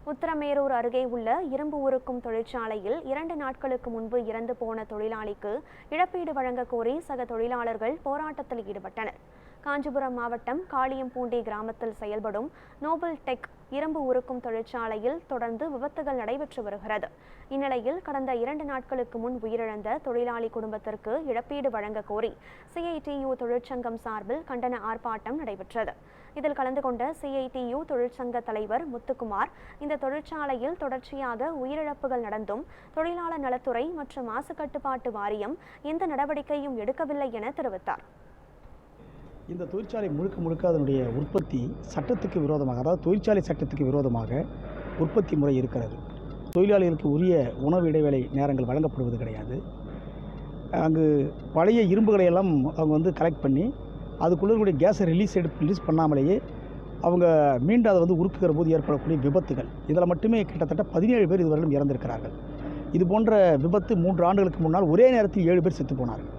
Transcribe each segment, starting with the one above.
உத்தரமேரூர் அருகே உள்ள இரும்பு உருக்கும் தொழிற்சாலையில் 2 நாட்களுக்கு முன்பு இறந்து போன தொழிலாளிக்கு இழப்பீடு வழங்க கோரி சக தொழிலாளர்கள் போராட்டத்தில் ஈடுபட்டனர். காஞ்சிபுரம் மாவட்டம் காளியம்பூண்டி கிராமத்தில் செயல்படும் நோபல் டெக் இரும்பு உருக்கும் தொழிற்சாலையில் தொடர்ந்து விபத்துகள் நடைபெற்று வருகிறது. இந்நிலையில் கடந்த 2 நாட்களுக்கு முன் உயிரிழந்த தொழிலாளி குடும்பத்திற்கு இழப்பீடு வழங்க கோரி CITU தொழிற்சங்கம் சார்பில் கண்டன ஆர்ப்பாட்டம் நடைபெற்றது. இதில் கலந்து கொண்ட CITU தொழிற்சங்க தலைவர் முத்துக்குமார், இந்த தொழிற்சாலையில் தொடர்ச்சியாக உயிரிழப்புகள் நடந்தும் தொழிலாளர் நலத்துறை மற்றும் மாசு கட்டுப்பாட்டு வாரியம் எந்த நடவடிக்கையும் எடுக்கவில்லை என தெரிவித்தார். இந்த தொழிற்சாலை முழுக்க அதனுடைய உற்பத்தி சட்டத்துக்கு விரோதமாக, அதாவது தொழிற்சாலை சட்டத்துக்கு விரோதமாக உற்பத்தி முறை இருக்கிறது. தொழிலாளிகளுக்கு உரிய உணவு இடைவேளை நேரங்கள் வழங்கப்படுவது கிடையாது. அங்கு பழைய இரும்புகளை எல்லாம் அவங்க கலெக்ட் பண்ணி அதுக்குள்ளே இருக்கக்கூடிய கேஸை ரிலீஸ் பண்ணாமலேயே அவங்க மீண்டும் அதை உருக்குகிற போது ஏற்படக்கூடிய விபத்துகள், இதில் மட்டுமே கிட்டத்தட்ட 17 பேர் இதுவரையிலும் இறந்திருக்கிறார்கள். இது போன்ற விபத்து 3 ஆண்டுகளுக்கு முன்னால் ஒரே நேரத்தில் 7 பேர் செத்து போனார்கள்.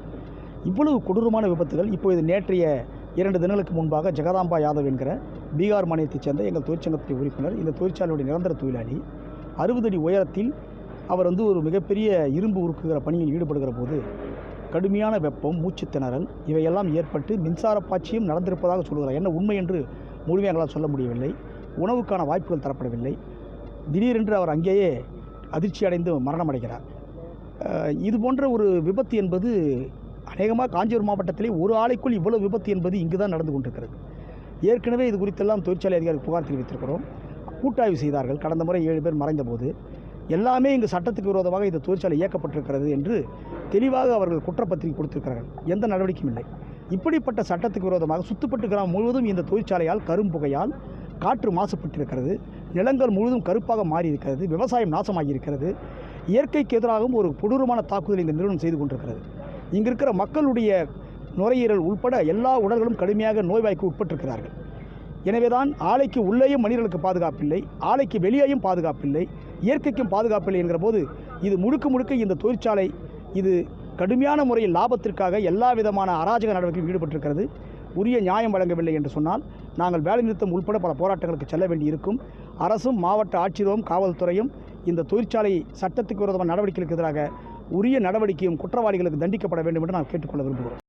இவ்வளவு கொடூரமான விபத்துகள் இப்போது நேற்றைய 2 தினங்களுக்கு முன்பாக ஜெகதாம்பா யாதவ் என்கிற பீகார் மாநிலத்தைச் சேர்ந்த எங்கள் தொழிற்சங்கத்தின் உறுப்பினர், இந்த தொழிற்சாலையுடைய நிரந்தர தொழிலாளி, 60 அடி உயரத்தில் அவர் ஒரு மிகப்பெரிய இரும்பு உருக்குகிற பணியில் ஈடுபடுகிற போது கடுமையான வெப்பம், மூச்சு திணறல் இவையெல்லாம் ஏற்பட்டு மின்சார பாய்ச்சியும் நடந்திருப்பதாக சொல்கிறார். என்ன உண்மை என்று முழுமையாக எங்களால் சொல்ல முடியவில்லை. உணவுக்கான வாய்ப்புகள் தரப்படவில்லை. திடீரென்று அவர் அங்கேயே அதிர்ச்சி அடைந்து மரணம் அடைகிறார். இது போன்ற ஒரு விபத்து என்பது அநேகமாக காஞ்சிபுரம் மாவட்டத்திலே ஒரு ஆலைக்குள் இவ்வளவு விபத்து என்பது இங்கு தான் நடந்து கொண்டிருக்கிறது. ஏற்கனவே இது குறித்தெல்லாம் தொழிற்சாலை அதிகாரிகள் புகார் தெரிவித்திருக்கிறோம். கூட்டாய்வு செய்தார்கள். கடந்த முறை 7 பேர் மறைந்த போது எல்லாமே இங்கு சட்டத்துக்கு விரோதமாக இந்த தொழிற்சாலை இயக்கப்பட்டிருக்கிறது என்று தெளிவாக அவர்கள் குற்றப்பத்திரிகை கொடுத்திருக்கிறார்கள். எந்த நடவடிக்கையும் இல்லை. இப்படிப்பட்ட சட்டத்துக்கு விரோதமாக சுத்துப்பட்டு கிராமம் முழுவதும் இந்த தொழிற்சாலையால் கரும்புகையால் காற்று மாசுபட்டிருக்கிறது. நிலங்கள் முழுவதும் கருப்பாக மாறி இருக்கிறது. விவசாயம் நாசமாகி இருக்கிறது. இயற்கைக்கு எதிராகவும் ஒரு கொடூரமான தாக்குதல் இந்த நிறுவனம் செய்து கொண்டிருக்கிறது. இங்கு இருக்கிற மக்களுடைய நுரையீரல் உட்பட எல்லா உடல்களும் கடுமையாக நோய்வாய்க்கு உட்பட்டிருக்கிறார்கள். எனவேதான் ஆலைக்கு உள்ளேயும் மனிதர்களுக்கு பாதுகாப்பில்லை, ஆலைக்கு வெளியேயும் பாதுகாப்பில்லை, இயற்கைக்கும் பாதுகாப்பில்லை என்கிற போது இது முழுக்க இந்த தொழிற்சாலை இது கடுமையான முறையில் லாபத்திற்காக எல்லா விதமான அராஜக நடவடிக்கையில் ஈடுபட்டிருக்கிறது. உரிய நியாயம் வழங்கவில்லை என்று சொன்னால் நாங்கள் வேலை நிறுத்தம் உட்பட பல போராட்டங்களுக்கு செல்ல வேண்டியிருக்கும். அரசும் மாவட்ட ஆட்சியரும் காவல்துறையும் இந்த தொழிற்சாலை சட்டத்துக்கு விரோதமான நடவடிக்கைகளுக்கு எதிராக உரிய நடவடிக்கையும் குற்றவாளிகளுக்கு தண்டிக்கப்பட வேண்டும் என்று நாம் கேட்டுக்கொள்ள விரும்புகிறோம்.